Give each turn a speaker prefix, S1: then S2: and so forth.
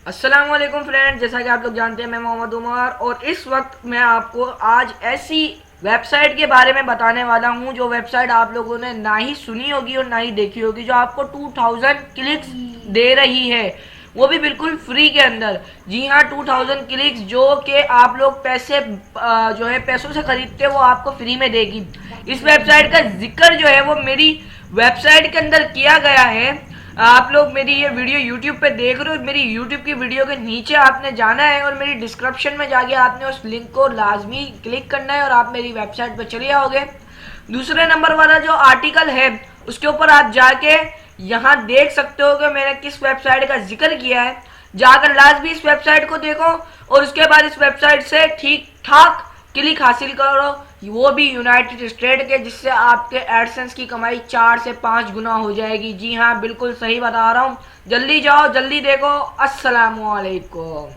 S1: अस्सलाम वालेकुम फ्रेंड्स, जैसा कि आप लोग जानते हैं मैं मोहम्मद उमर और इस वक्त मैं आपको आज ऐसी वेबसाइट के बारे में बताने वाला हूं जो वेबसाइट आप लोगों ने ना ही सुनी होगी और ना ही देखी होगी, जो आपको 2000 क्लिक्स दे रही है, वो भी बिल्कुल फ्री के अंदर। जी हाँ, 2000 क्लिक्स जो कि आप लोग पैसे जो है पैसों से खरीदते वो आपको फ्री में देगी। इस वेबसाइट का जिक्र जो है वो मेरी वेबसाइट के अंदर किया गया है। आप लोग मेरी ये वीडियो यूट्यूब पे देख रहे हो, मेरी यूट्यूब की वीडियो के नीचे आपने जाना है और मेरी डिस्क्रिप्शन में जाके आपने उस लिंक को लाजमी क्लिक करना है और आप मेरी वेबसाइट पे चले आओगे। दूसरे नंबर वाला जो आर्टिकल है उसके ऊपर आप जाके यहाँ देख सकते हो कि मैंने किस वेबसाइट का जिक्र किया है। जाकर लाजमी इस वेबसाइट को देखो और उसके बाद इस वेबसाइट से ठीक ठाक क्लिक हासिल करो, वो भी यूनाइटेड स्टेट के, जिससे आपके एडसेंस की कमाई 4 से 5 गुना हो जाएगी। जी हाँ, बिल्कुल सही बता रहा हूँ। जल्दी जाओ, जल्दी देखो। अस्सलाम वालेकुम।